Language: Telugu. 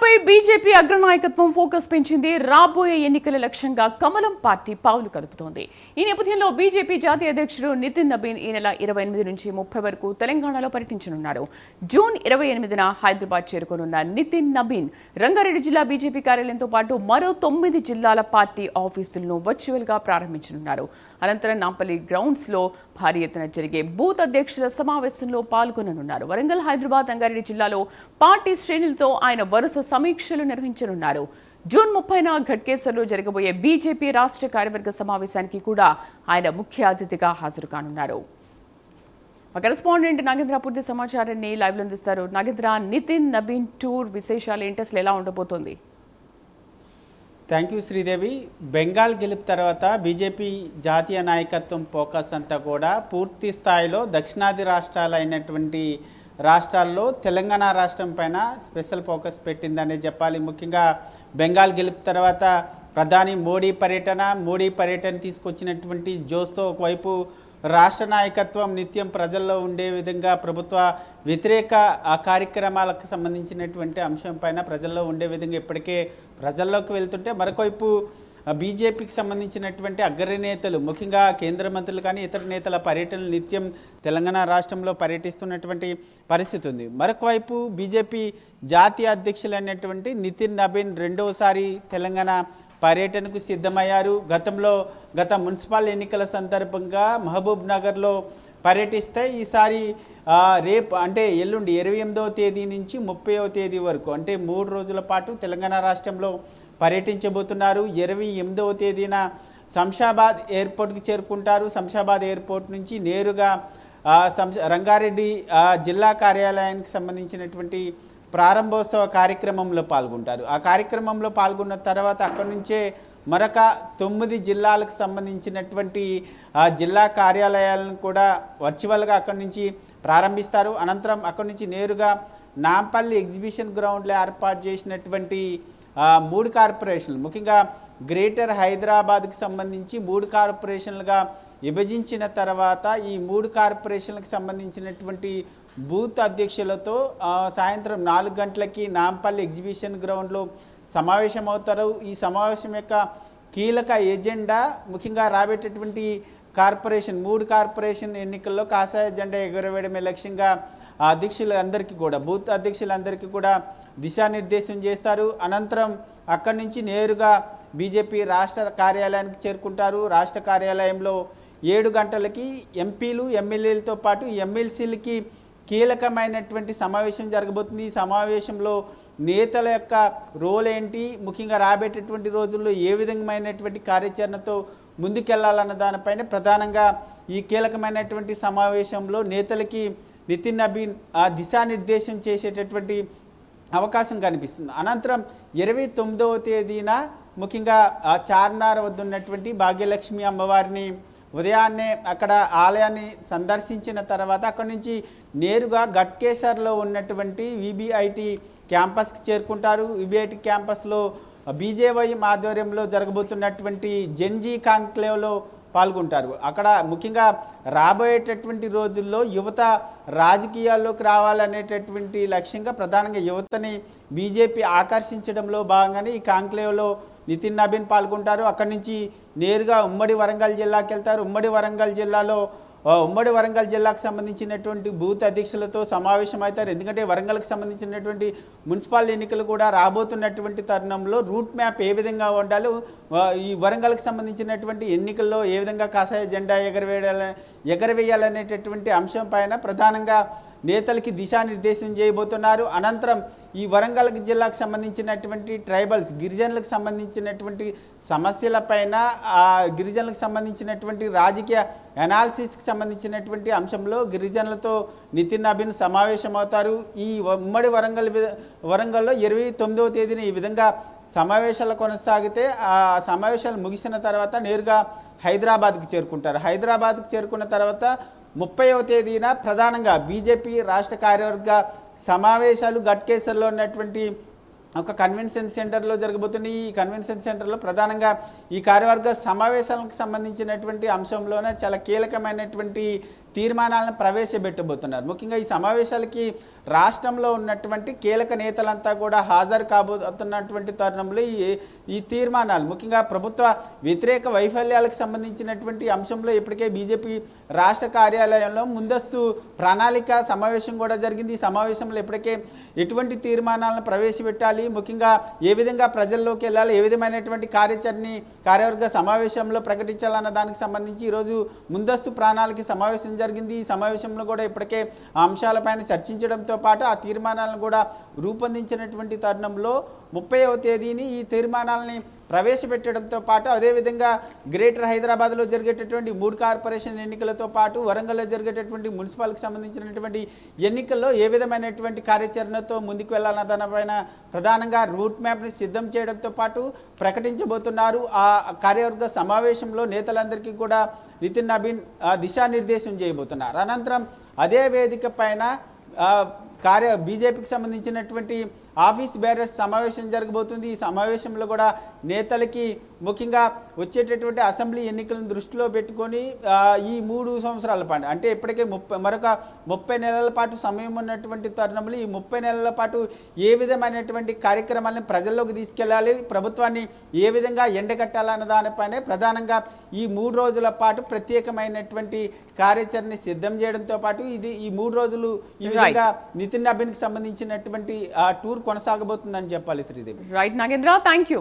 ఏపీపై బీజేపీ అగ్రనాయకత్వం ఫోకస్ పెంచింది. రాబోయే ఎన్నికల లక్ష్యంగా కమలం పార్టీ పావులు కదుపుతోంది. ఈ నేపథ్యంలో బీజేపీ జాతీయ అధ్యక్షుడు నితిన్ నబీన్ ఈ నెల 28 నుంచి 30 వరకు తెలంగాణలో పర్యటించనున్నారు. జూన్ 28న హైదరాబాద్ చేరుకోనున్న నితిన్ నబీన్ రంగారెడ్డి జిల్లా బీజేపీ కార్యాలయంతో పాటు మరో 9 జిల్లాల పార్టీ ఆఫీసులను వర్చువల్ గా ప్రారంభించనున్నారు. అనంతరం నాంపల్లి గ్రౌండ్స్ లో భారీ ఎత్తున జరిగే బూత్ అధ్యక్షుల సమావేశంలో పాల్గొననున్నారు. వరంగల్, హైదరాబాద్, రంగారెడ్డి జిల్లాలో పార్టీ శ్రేణులతో ఆయన వరుస సమీక్షలు నిర్వహించనున్నారు. జూన్ 30న ఘట్కేసర్లో జరగబోయే బీజేపీ రాష్ట్ర కార్యవర్గ సమావేశానికి కూడా ఆయన ముఖ్య అతిథిగా హాజరు కానున్నారు. కరెస్పాండెంట్ నాగేంద్ర పూర్తి సమాచారాన్ని లైవ్లో అందిస్తారు. నాగేంద్ర, నితిన్ నబీన్ టూర్ విశేషాలు ఏంటి, అసలు ఎలా ఉండబోతోంది? Thank you Sridevi. బెంగాల్ గెలుపు తర్వాత బీజేపీ జాతీయ నాయకత్వం ఫోకస్ అంతా కూడా పూర్తి స్థాయిలో దక్షిణాది రాష్ట్రాలైనటువంటి రాష్ట్రాల్లో తెలంగాణ రాష్ట్రం పైన స్పెషల్ ఫోకస్ పెట్టిందనే చెప్పాలి. ముఖ్యంగా బెంగాల్ గెలుపు తర్వాత ప్రధాని మోడీ పర్యటన తీసుకొచ్చినటువంటి జోస్తో ఒకవైపు రాష్ట్ర నాయకత్వం నిత్యం ప్రజల్లో ఉండే విధంగా ప్రభుత్వ వ్యతిరేక కార్యక్రమాలకు సంబంధించినటువంటి అంశం పైన ప్రజల్లో ఉండే విధంగా ఇప్పటికే ప్రజల్లోకి వెళ్తుంటే, మరొకవైపు బీజేపీకి సంబంధించినటువంటి అగ్రనేతలు ముఖ్యంగా కేంద్ర మంత్రులు కానీ ఇతర నేతల పర్యటనలు నిత్యం తెలంగాణ రాష్ట్రంలో పర్యటిస్తున్నటువంటి పరిస్థితి ఉంది. మరొకవైపు బీజేపీ జాతీయ అధ్యక్షులు అనేటువంటి నితిన్ నబీన్ రెండవసారి తెలంగాణ పర్యటనకు సిద్ధమయ్యారు. గత మున్సిపల్ ఎన్నికల సందర్భంగా మహబూబ్ నగర్లో పర్యటిస్తే ఈసారి రేపు అంటే ఎల్లుండి 28వ తేదీ నుంచి 30వ తేదీ వరకు అంటే 3 రోజుల పాటు తెలంగాణ రాష్ట్రంలో పర్యటించబోతున్నారు. 28వ తేదీన శంషాబాద్ ఎయిర్పోర్ట్కి చేరుకుంటారు. శంషాబాద్ ఎయిర్పోర్ట్ నుంచి నేరుగా రంగారెడ్డి జిల్లా కార్యాలయానికి సంబంధించినటువంటి ప్రారంభోత్సవ కార్యక్రమంలో పాల్గొంటారు. ఆ కార్యక్రమంలో పాల్గొన్న తర్వాత అక్కడి నుంచే మరొక 9 జిల్లాలకు సంబంధించినటువంటి జిల్లా కార్యాలయాలను కూడా వర్చువల్గా అక్కడి నుంచి ప్రారంభిస్తారు. అనంతరం అక్కడి నుంచి నేరుగా నాంపల్లి ఎగ్జిబిషన్ గ్రౌండ్లో ఏర్పాటు చేసినటువంటి 3 కార్పొరేషన్లు, ముఖ్యంగా గ్రేటర్ హైదరాబాద్కి సంబంధించి 3 కార్పొరేషన్లుగా విభజించిన తర్వాత ఈ 3 కార్పొరేషన్లకు సంబంధించినటువంటి బూత్ అధ్యక్షులతో సాయంత్రం 4 గంటలకి నాంపల్లి ఎగ్జిబిషన్ గ్రౌండ్లో సమావేశమవుతారు. ఈ సమావేశం యొక్క కీలక ఎజెండా ముఖ్యంగా రాబోయేటటువంటి 3 కార్పొరేషన్ ఎన్నికల్లో కాషాయ జెండా ఎగురవేయడమే లక్ష్యంగా అధ్యక్షులందరికీ కూడా బూత్ అధ్యక్షులందరికీ కూడా దిశానిర్దేశం చేస్తారు. అనంతరం అక్కడి నుంచి నేరుగా బీజేపీ రాష్ట్ర కార్యాలయానికి చేరుకుంటారు. రాష్ట్ర కార్యాలయంలో 7 గంటలకి ఎంపీలు, ఎమ్మెల్యేలతో పాటు ఎమ్మెల్సీలకి కీలకమైనటువంటి సమావేశం జరగబోతుంది. ఈ సమావేశంలో నేతల యొక్క రోల్ ఏంటి, ముఖ్యంగా రాబోయేటటువంటి రోజుల్లో ఏ విధమైనటువంటి కార్యాచరణతో ముందుకెళ్లాలన్న దానిపైన ప్రధానంగా ఈ కీలకమైనటువంటి సమావేశంలో నేతలకి నితిన్ నబీన్ దిశానిర్దేశం చేసేటటువంటి అవకాశం కనిపిస్తుంది. అనంతరం 29వ తేదీన ముఖ్యంగా చార్మినార్ వద్ద ఉన్నటువంటి భాగ్యలక్ష్మి అమ్మవారిని ఉదయాన్నే అక్కడ ఆలయాన్ని సందర్శించిన తర్వాత అక్కడి నుంచి నేరుగా ఘట్కేసర్లో ఉన్నటువంటి విబిఐటి క్యాంపస్కి చేరుకుంటారు. విబిఐటి క్యాంపస్లో బీజేవైఎం ఆధ్వర్యంలో జరగబోతున్నటువంటి జెన్జీ కాన్క్లేవ్లో పాల్గొంటారు. అక్కడ ముఖ్యంగా రాబోయేటటువంటి రోజుల్లో యువత రాజకీయాల్లోకి రావాలనేటటువంటి లక్ష్యంగా ప్రధానంగా యువతని బీజేపీ ఆకర్షించడంలో భాగంగానే ఈ కాన్క్లేవ్లో నితిన్ నబీన్ పాల్గొంటారు. అక్కడి నుంచి నేరుగా ఉమ్మడి వరంగల్ జిల్లాకి వెళ్తారు. ఉమ్మడి వరంగల్ జిల్లాకు సంబంధించినటువంటి బూత్ అధ్యక్షులతో సమావేశం అవుతారు. ఎందుకంటే వరంగల్కి సంబంధించినటువంటి మున్సిపల్ ఎన్నికలు కూడా రాబోతున్నటువంటి తరుణంలో రూట్ మ్యాప్ ఏ విధంగా ఉండాలో, ఈ వరంగల్కి సంబంధించినటువంటి ఎన్నికల్లో ఏ విధంగా కాషాయ జెండా ఎగరవేయాలనేటటువంటి అంశం పైన ప్రధానంగా నేతలకి దిశానిర్దేశం చేయబోతున్నారు. అనంతరం ఈ వరంగల్ జిల్లాకు సంబంధించినటువంటి ట్రైబల్స్, గిరిజనులకు సంబంధించినటువంటి సమస్యలపైన గిరిజనులకు సంబంధించినటువంటి రాజకీయ అనాలిసిస్కి సంబంధించినటువంటి అంశంలో గిరిజనులతో నితిన్ నబీన్ సమావేశమవుతారు. ఈ ఉమ్మడి వరంగల్లో 29వ తేదీన ఈ విధంగా సమావేశాలు కొనసాగితే ఆ సమావేశాలు ముగిసిన తర్వాత నేరుగా హైదరాబాద్కి చేరుకుంటారు. హైదరాబాద్కి చేరుకున్న తర్వాత 30వ తేదీన ప్రధానంగా బీజేపీ రాష్ట్ర కార్యవర్గ సమావేశాలు ఘట్కేసర్లో ఉన్నటువంటి ఒక కన్వెన్షన్ సెంటర్లో జరగబోతుంది. ఈ కన్వెన్షన్ సెంటర్లో ప్రధానంగా ఈ కార్యవర్గ సమావేశాలకు సంబంధించినటువంటి అంశంలోనే చాలా కీలకమైనటువంటి తీర్మానాలను ప్రవేశపెట్టబోతున్నారు. ముఖ్యంగా ఈ సమావేశాలకి రాష్ట్రంలో ఉన్నటువంటి కీలక నేతలంతా కూడా హాజరు కాబోతున్నటువంటి తరుణంలో ఈ తీర్మానాలు ముఖ్యంగా ప్రభుత్వ వ్యతిరేక వైఫల్యాలకు సంబంధించినటువంటి అంశంలో ఇప్పటికే బీజేపీ రాష్ట్ర కార్యాలయంలో ముందస్తు ప్రణాళిక సమావేశం కూడా జరిగింది. ఈ సమావేశంలో ఇప్పటికే ఎటువంటి తీర్మానాలను ప్రవేశపెట్టాలి, ముఖ్యంగా ఏ విధంగా ప్రజల్లోకి వెళ్ళాలి, ఏ విధమైనటువంటి కార్యవర్గ సమావేశంలో ప్రకటించాలన్న దానికి సంబంధించి ఈరోజు ముందస్తు ప్రణాళిక సమావేశం జరిగింది. ఈ సమావేశంలో కూడా ఇప్పటికే ఆ అంశాలపైన చర్చించడంతో పాటు ఆ తీర్మానాలను కూడా రూపొందించినటువంటి తరుణంలో 30వ తేదీని ఈ తీర్మానాలని ప్రవేశపెట్టడంతో పాటు అదేవిధంగా గ్రేటర్ హైదరాబాద్లో జరిగేటటువంటి 3 కార్పొరేషన్ ఎన్నికలతో పాటు వరంగల్లో జరిగేటటువంటి మున్సిపాల్కి సంబంధించినటువంటి ఎన్నికల్లో ఏ విధమైనటువంటి కార్యాచరణతో ముందుకు వెళ్ళాలన్న దానిపైన ప్రధానంగా రూట్ మ్యాప్ని సిద్ధం చేయడంతో పాటు ప్రకటించబోతున్నారు. ఆ కార్యవర్గ సమావేశంలో నేతలందరికీ కూడా నితిన్ నబీన్ దిశానిర్దేశం చేయబోతున్నారు. అనంతరం అదే వేదిక పైన బీజేపీకి సంబంధించినటువంటి ఆఫీస్ బేరర్స్ సమావేశం జరగబోతుంది. ఈ సమావేశంలో కూడా నేతలకి ముఖ్యంగా వచ్చేటటువంటి అసెంబ్లీ ఎన్నికలను దృష్టిలో పెట్టుకొని ఈ 3 సంవత్సరాల పాటు అంటే ఇప్పటికే మరొక 30 నెలల పాటు సమయం ఉన్నటువంటి తరుణంలో ఈ 30 నెలల పాటు ఏ విధమైనటువంటి కార్యక్రమాలను ప్రజల్లోకి తీసుకెళ్ళాలి, ప్రభుత్వాన్ని ఏ విధంగా ఎండగట్టాలన్న దానిపైనే ప్రధానంగా ఈ 3 రోజుల పాటు ప్రత్యేకమైనటువంటి కార్యాచరణ సిద్ధం చేయడంతో పాటు ఈ 3 రోజులు ఈ విధంగా నితిన్ నబీన్కి సంబంధించినటువంటి టూర్ కొనసాగబోతుందని చెప్పాలి Sridevi. Right Nagendra, thank you.